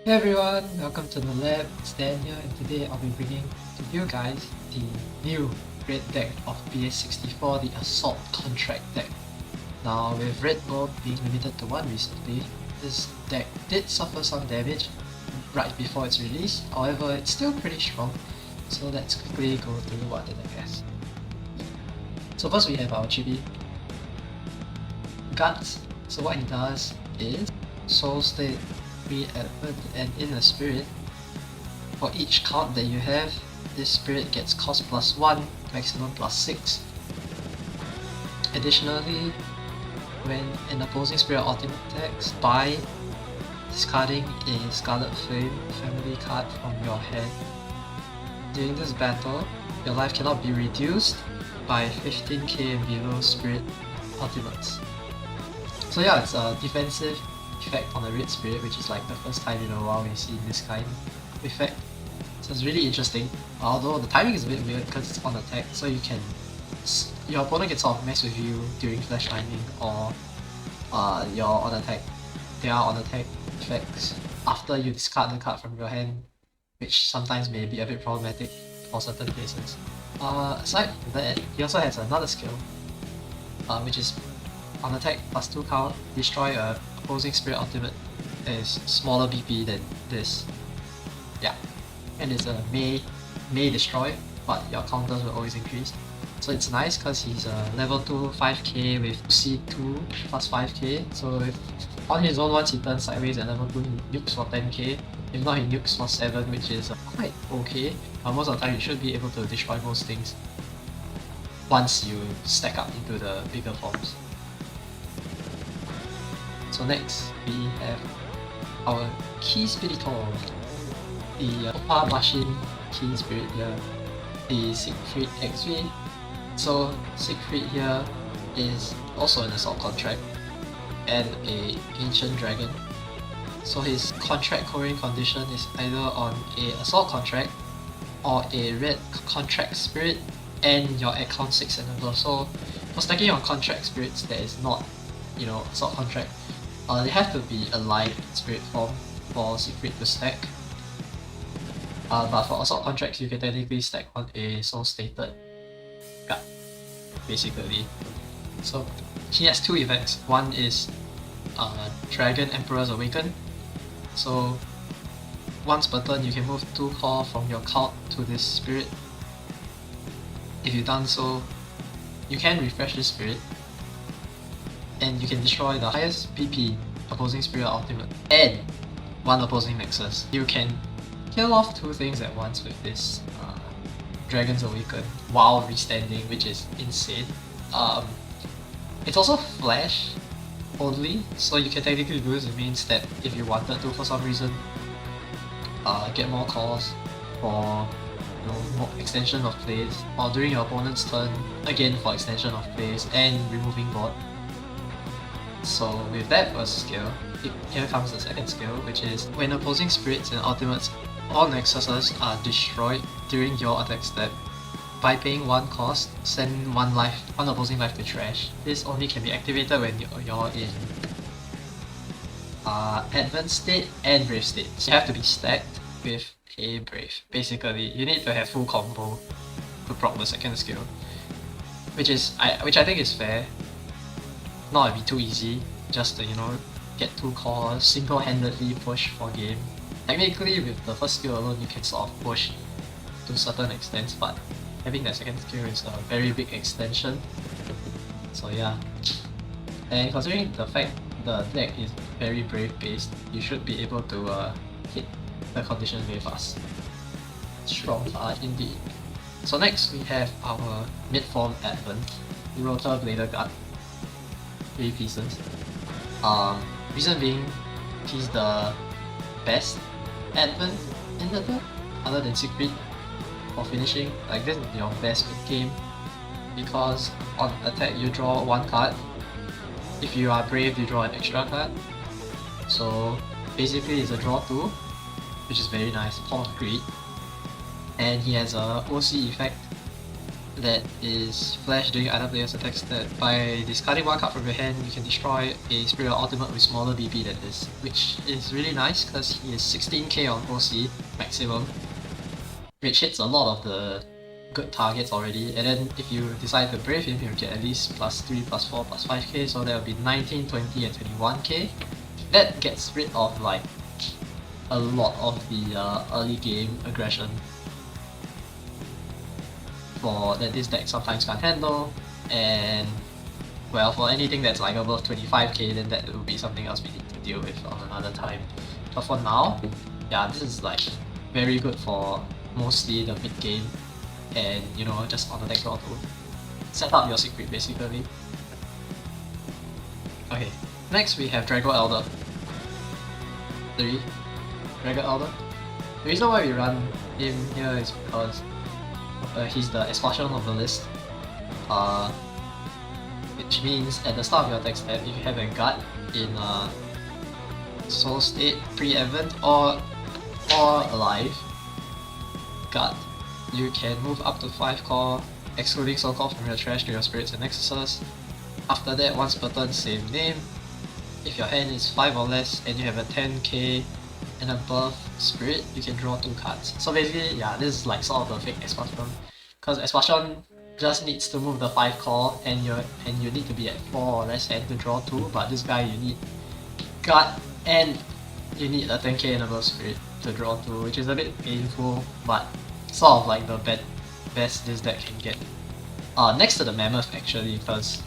Hey everyone, welcome to the lab. It's Dan here, and today I'll be bringing to you guys the new red deck of BS64, the Assault Contract deck. Now, with red gold being limited to 1 recently, this deck did suffer some damage right before its release. However, it's still pretty strong, so let's quickly go through what the deck has. So first we have our Chibi Cuts. So what he does is Soul State, and in a spirit. For each card that you have, this spirit gets cost +1, maximum +6. Additionally, when an opposing spirit ultimate attacks by discarding a Scarlet family card from your hand, during this battle, your life cannot be reduced by 15k and below spirit ultimates. So yeah, it's a defensive effect on a red spirit, which is like the first time in a while we see this kind of effect. So it's really interesting, although the timing is a bit weird because it's on attack, so your opponent can sort of mess with you during flash lightning or you're on attack. They are on attack effects after you discard the card from your hand, which sometimes may be a bit problematic for certain cases. Aside from that, he also has another skill, which is on attack +2 count, destroy a opposing spirit ultimate that is smaller BP than this. Yeah, and it's a may destroy, but your counters will always increase. So it's nice because he's a level 2 5k with C2 plus 5k, so if on his own once he turns sideways at level 2 he nukes for 10k, if not he nukes for 7, which is quite okay. Most of the time you should be able to destroy most things once you stack up into the bigger forms. So next, we have our Key Spiritor, the Opa Bashin Key Spirit here, the Siegfried XV. So Siegfried here is also an Assault Contract and a Ancient Dragon. So his contract covering condition is either on a Assault Contract or a Red Contract Spirit and you're at count 6 and above. So for stacking on Contract Spirits that is not, Assault Contract, they have to be alive in spirit form for Siegfried to stack. But for Assault Contracts, you can technically stack on a Soul Stated card, basically. So he has 2 effects. One is Dragon Emperor's Awaken. So once per turn, you can move 2 core from your count to this spirit. If you've done so, you can refresh this spirit, and you can destroy the highest BP opposing spirit ultimate and 1 opposing Nexus. You can kill off 2 things at once with this Dragon's Awaken while restanding, which is insane. It's also flash only, so you can technically do this as a main step if you wanted to for some reason. Get more cores for more extension of plays, or during your opponent's turn, again for extension of plays and removing board. So with that first skill, here comes the second skill, which is when opposing spirits and ultimates or nexuses are destroyed during your attack step, by paying 1 cost, send 1 opposing life to trash. This only can be activated when you're in advanced state and brave state. So you have to be stacked with a brave. Basically, you need to have full combo to proc the second skill, which I think is fair. Not be too easy just to get 2 cores, single-handedly push for game. Technically with the first skill alone you can sort of push to certain extents, but having that second skill is a very big extension. So yeah, and considering the fact the deck is very brave based, you should be able to hit the condition very fast. Strong card indeed. So next we have our mid-form Advent, the Rotor Blader Guard. 3 pieces. Reason being, he's the best Advent in the deck, other than Siegfried, for finishing. Like, this is your best game, because on attack you draw 1 card. If you are brave, you draw an extra card. So basically it's a draw 2, which is very nice, Paul of Greed. And he has a OC effect that is flash during other players' attacks that by discarding one card from your hand, you can destroy a Spirit Ultimate with smaller BP than this, which is really nice because he is 16k on OC maximum, which hits a lot of the good targets already, and then if you decide to brave him, you get at least plus 3, plus 4, plus 5k, so that will be 19, 20 and 21k. That gets rid of like a lot of the early game aggression that this deck sometimes can't handle, and well, for anything that's like above 25k, then that will be something else we need to deal with on another time. But for now, yeah, this is like very good for mostly the mid game, and you know, just on the deck draw to set up your secret basically. Okay, next we have Drago Elder. 3. Drago Elder. The reason why we run him here is because he's the expulsion of the list, which means at the start of your attack step, if you have a guard in soul state, pre-event, or alive guard, you can move up to 5 core, excluding soul core from your trash to your spirits and nexuses. After that, once per turn, same name. If your hand is 5 or less and you have a 10k and above spirit, you can draw 2 cards. So basically, yeah, this is like sort of the fake expulsion, because expulsion just needs to move the 5 core and you need to be at 4 or less hand to draw 2, but this guy you need guard and you need a 10k and above spirit to draw 2, which is a bit painful, but sort of like the best this deck can get. Next to the Mammoth actually, because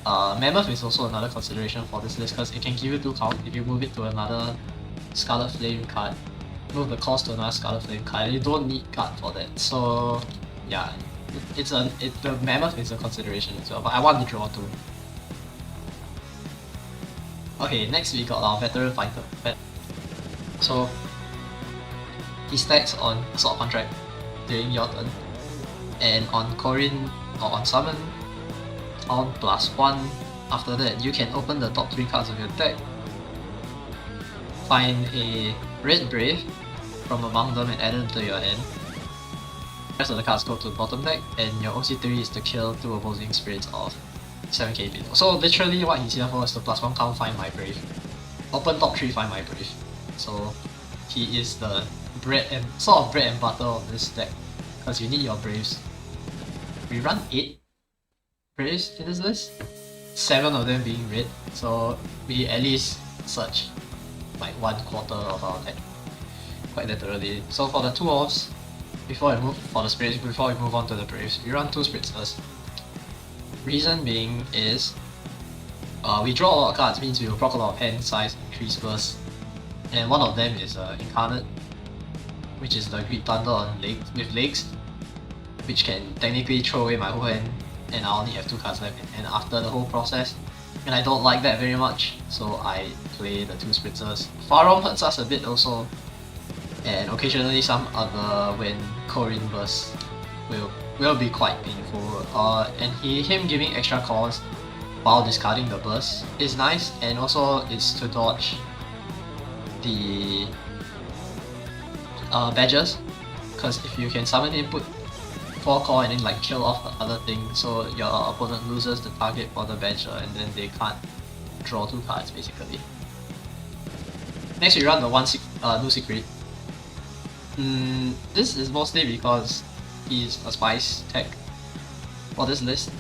Mammoth is also another consideration for this list, because it can give you 2 count if you move it to another Scarlet Flame card, move the cost to another Scarlet Flame card, and you don't need guard for that. So yeah, the Mammoth is a consideration as well, but I want to draw 2. Okay, next we got our Veteran Fighter. So he stacks on Assault Contract during your turn, and on Corin or on Summon, on +1. After that, you can open the top 3 cards of your deck, find a Red Brave from among them and add them to your hand. The rest of the cards go to the bottom deck, and your OC3 is to kill 2 opposing spirits of 7k below. So literally what he's here for is the +1 count Find My Brave. Open top 3, Find My Brave. So he is the bread and butter of this deck, because you need your Braves. We run 8 Braves in this list, 7 of them being red, so we at least search like 1/4 of our deck, quite literally. So for the 2 offs, before we move on to the Braves, we run 2 Spritzers. Reason being is we draw a lot of cards, means we will proc a lot of hand size increase first, and one of them is Incarnate, which is the Great Thunder with legs, which can technically throw away my whole hand, and I only have 2 cards left in hand after the whole process, and I don't like that very much, so I play the 2 Spritzers. Farom hurts us a bit also, and occasionally some other when Corin bursts will be quite painful. And him giving extra cost while discarding the burst is nice, and also it's to dodge the badges, because if you can summon him, put 4 core and then like kill off the other thing, so your opponent loses the target for the badger and then they can't draw 2 cards basically. Next we run the new secret. This is mostly because he's a spice tech for this list.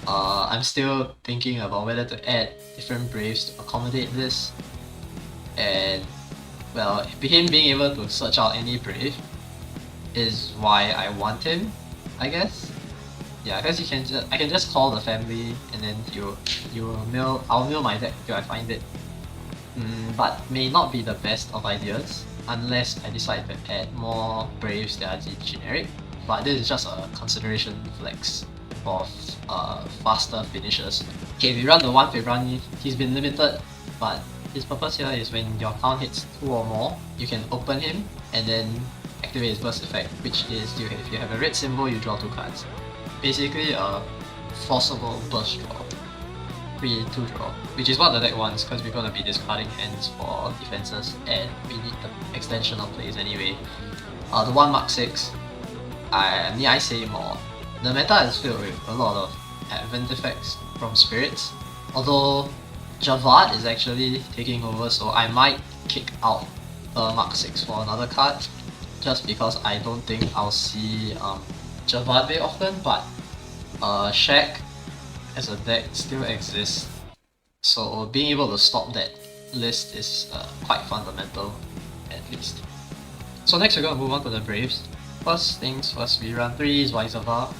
I'm still thinking about whether to add different Braves to accommodate this, and well, him being able to search out any Brave is why I want him, I guess. Yeah, because I can just call the family and then I'll mill my deck till I find it. But may not be the best of ideas unless I decide to add more Braves that are generic. But this is just a consideration flex for faster finishes. Okay, we run the 1 Febrani. He's been limited, but his purpose here is when your count hits 2 or more, you can open him and then activate his burst effect, which is if you have a red symbol, you draw 2 cards. Basically a forcible burst draw, free 2 draw, which is what the deck wants, because we're going to be discarding hands for defenses and we need the extension of plays anyway. The 1 Mark 6, I say more. the meta is filled with a lot of advent effects from spirits, although Javad is actually taking over, so I might kick out Mark 6 for another card, just because I don't think I'll see Javad very often, but Shaq as a deck still exists, so being able to stop that list is quite fundamental, at least. So next we're going to move on to the Braves. First things first, we run 3 Zweizavar.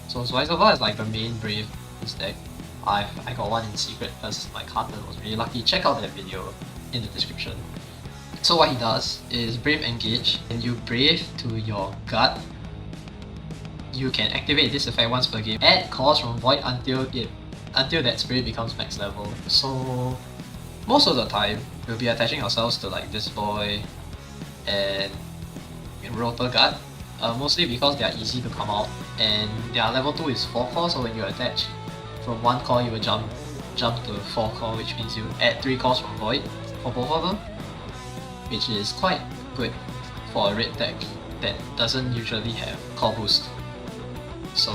So Zweizavar is like the main Brave in this deck. I got one in secret because my carton was really lucky. Check out that video in the description. So what he does is Brave Engage, and you Brave to your gut. You can activate this effect once per game. Add cost from Void until that spirit becomes max level. So most of the time we'll be attaching ourselves to like this boy and Rotor Gut, mostly because they are easy to come out, and their level 2 is 4 core, so when you attach from 1 core you will jump to 4 core, which means you add 3 cores from Void for both of them, which is quite good for a red deck that doesn't usually have core boost. So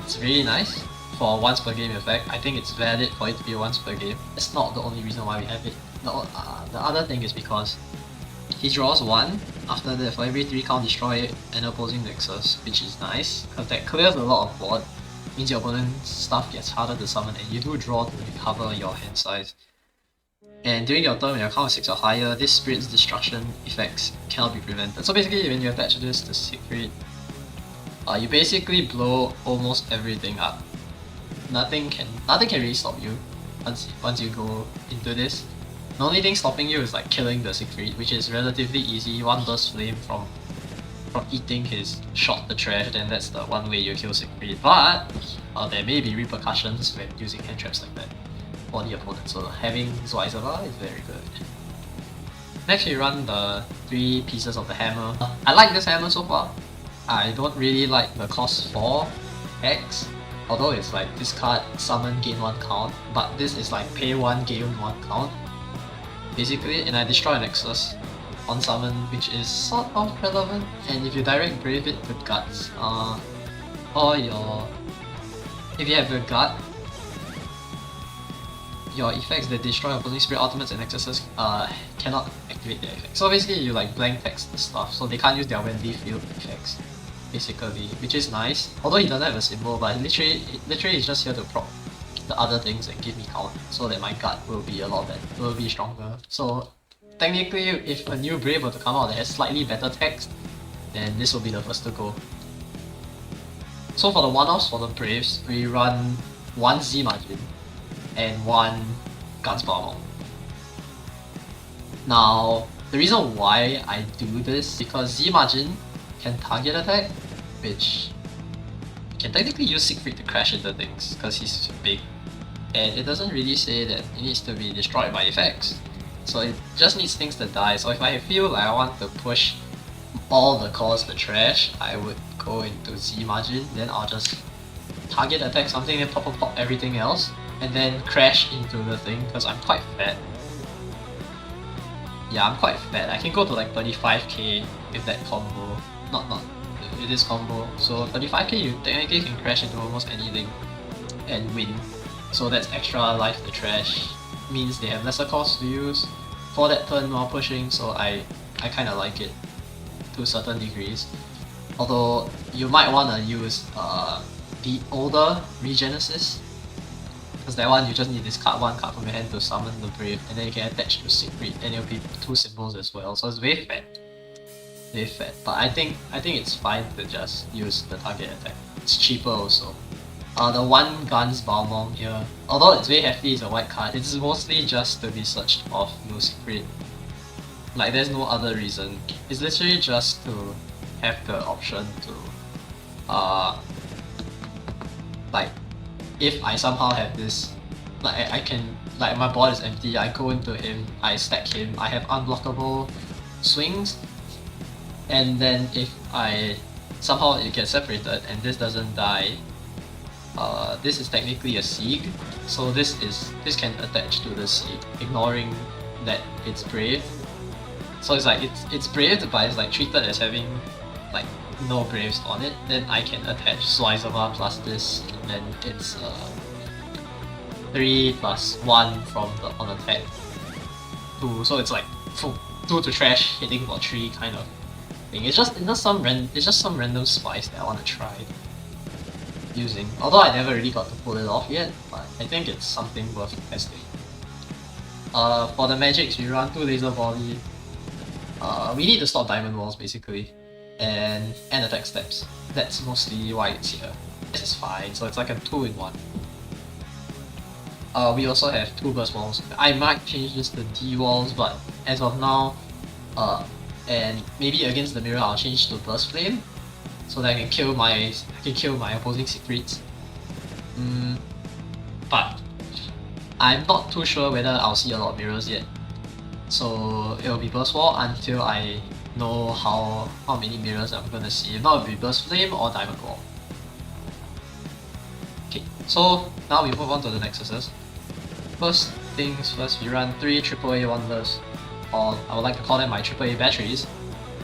it's really nice for a once per game effect. I think it's valid for it to be once per game. It's not the only reason why we have it. The other thing is because he draws 1, after that for every 3 count destroy an opposing Nexus, which is nice, because that clears a lot of board, means your opponent's stuff gets harder to summon and you do draw to recover your hand size. And during your turn when your count is 6 or higher, this spirit's destruction effects cannot be prevented. So basically when you attach this to Siegfried, you basically blow almost everything up. Nothing can really stop you once you go into this. The only thing stopping you is like killing the Siegfried, which is relatively easy. One burst flame from eating his shot the trash, then that's the one way you kill Siegfried. But there may be repercussions when using hand traps like that for the opponent, so having Zweizavar is very good. Next we run the 3 pieces of the hammer. I like this hammer so far. I don't really like the cost 4 X, although it's like discard, summon, gain 1 count, but this is like pay 1, gain 1 count basically, and I destroy a Nexus on summon, which is sort of relevant. And if you direct Brave it to Guts, if you have a Gut, your effects that destroy opposing spirit ultimates and Nexuses cannot activate their effects. So basically you like blank text the stuff, so they can't use their Wendy field effects basically, which is nice. Although he doesn't have a symbol, but literally is just here to proc the other things and give me count, so that my gut will be a lot better, will be stronger. So technically, if a new Brave were to come out that has slightly better text, then this will be the first to go. So for the one-offs for the Braves, we run 1 Z Margin and 1 Guns Bomb. Now, the reason why I do this is because Z Margin can target attack, which can technically use Siegfried to crash into things because he's big, and it doesn't really say that it needs to be destroyed by effects, so it just needs things to die. So if I feel like I want to push all the cores to trash, I would go into Z Margin, then I'll just target attack something, then pop everything else, and then crash into the thing because I'm quite fat. Yeah, I'm quite fat. I can go to like 35k with that combo. Not with this combo. So 35k you technically can crash into almost anything and win. So that's extra life to trash. Means they have lesser cost to use for that turn while pushing, so I kinda like it to certain degrees. Although you might wanna use the older Regenesis, because that one you just need to discard 1 card from your hand to summon the Brave, and then you can attach to Siegfried, and it'll be 2 symbols as well. So it's very fat. Very fat. But I think it's fine to just use the target attack. It's cheaper also. The 1 Guns Balmong here, although it's very hefty, it's a white card, it's mostly just to be searched off no Siegfried. Like there's no other reason. It's literally just to have the option to like if I somehow have this, like I can, like my board is empty, I go into him, I stack him, I have unblockable swings, and then if I somehow it gets separated and this doesn't die, this is technically a Sieg, so this can attach to the Sieg, ignoring that it's Brave. So it's like it's Brave, but it's like treated as having like no graves on it, then I can attach Zweiserma plus this, and then it's 3 plus 1 from the on attack. 2, so it's like 2 to trash, hitting for 3 kind of thing. It's just some random spice that I want to try using. Although I never really got to pull it off yet, but I think it's something worth testing. For the magics, we run 2 laser volley. We need to stop diamond walls basically, and attack steps. That's mostly why it's here. This is fine, so it's like a 2-in-1. We also have 2 burst walls. I might change this to D walls, but as of now, and maybe against the mirror, I'll change to burst flame, so that I can kill my opposing secrets. But I'm not too sure whether I'll see a lot of mirrors yet. So it'll be burst wall until I know how many mirrors I'm gonna see. If not, it'll be burst flame or diamond wall. Okay, so now we move on to the Nexuses. First things first, we run 3 AAA wonders, or I would like to call them my AAA batteries,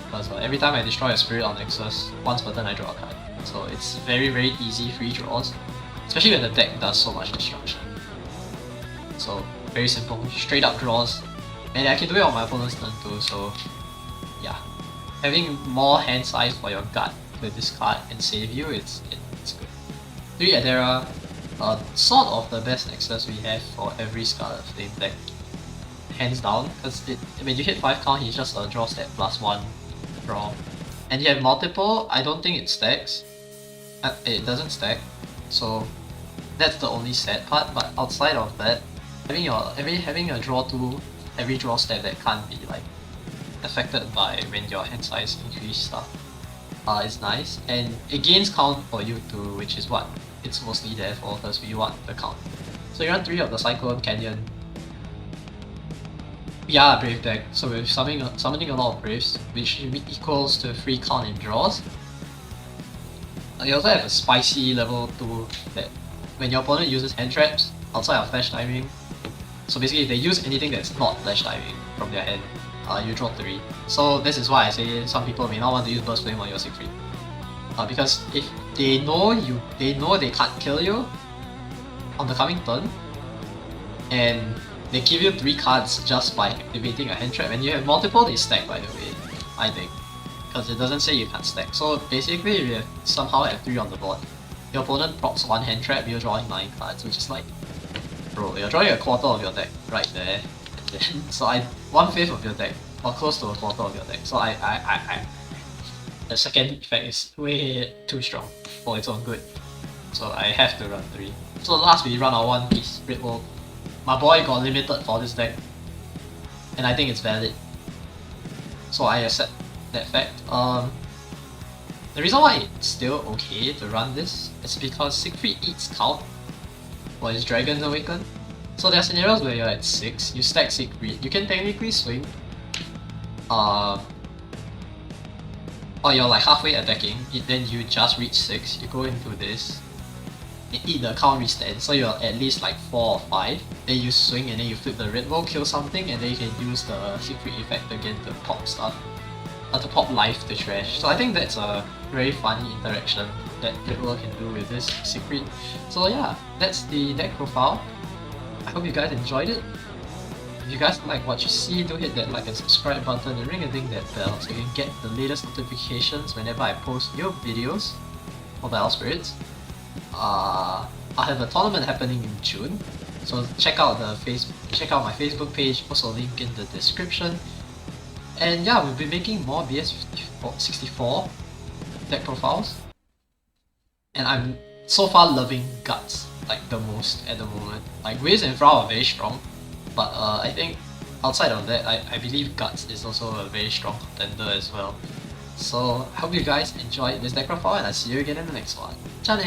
because every time I destroy a spirit on Nexus, once per turn I draw a card. So it's very easy free draws, especially when the deck does so much destruction. So very simple, straight up draws, and I can do it on my opponent's turn too. So yeah, having more hand size for your gut to discard and save you, it's good. 3 Adera, sort of the best Nexus we have for every Scarlet Flame deck, hands down, because when you hit 5 count, he's just a draw step plus 1 draw. And you have multiple, I don't think it stacks. It doesn't stack, so that's the only sad part. But outside of that, having a draw 2 every draw step that can't be like affected by when your hand size increase stuff is nice, and it gains count for you too, which is what it's mostly there for, because we want the count. So you run 3 of the Cyclone Canyon. We are a Brave deck, so we're summoning a lot of Braves, which equals to free count in draws. You also have a spicy level 2 that when your opponent uses hand traps outside of flash timing, so basically if they use anything that's not flash timing from their hand, you draw 3. So this is why I say some people may not want to use burst flame on your Siegfried. Because if they know they can't kill you on the coming turn, and they give you 3 cards just by activating a hand trap, and you have multiple, they stack, by the way, I think, because it doesn't say you can't stack. So basically, if you somehow have 3 on the board, your opponent procs 1 hand trap, you're drawing 9 cards, which is like, bro, you're drawing a quarter of your deck right there. So 1/5 of your deck, or close to a quarter of your deck. So the second effect is way too strong for its own good. So I have to run 3. So last we run our 1 piece Red Wolf. My boy got limited for this deck, and I think it's valid. So I accept that fact. The reason why it's still okay to run this is because Siegfried eats count for his Dragon's Awaken. So there are scenarios where you're at 6, you stack Siegfried, you can technically swing, or you're like halfway attacking, then you just reach 6, you go into this, and eat the count restand, so you're at least like 4 or 5, then you swing and then you flip the red roll, kill something, and then you can use the Siegfried effect again to pop stuff, to pop life to trash. So I think that's a very funny interaction that red roll can do with this Siegfried. So yeah, that's the deck profile. I hope you guys enjoyed it. If you guys like what you see, do hit that like and subscribe button and ring a ding that bell so you can get the latest notifications whenever I post new videos for Battle Spirits. I have a tournament happening in June, so check out my Facebook page, also link in the description. And yeah, we'll be making more BS64 deck profiles, and I'm so far loving Guts like the most at the moment. Like Wiz and Frau are very strong, but I think outside of that, I believe Guts is also a very strong contender as well. So I hope you guys enjoyed this deck profile, and I'll see you again in the next one. Ciao!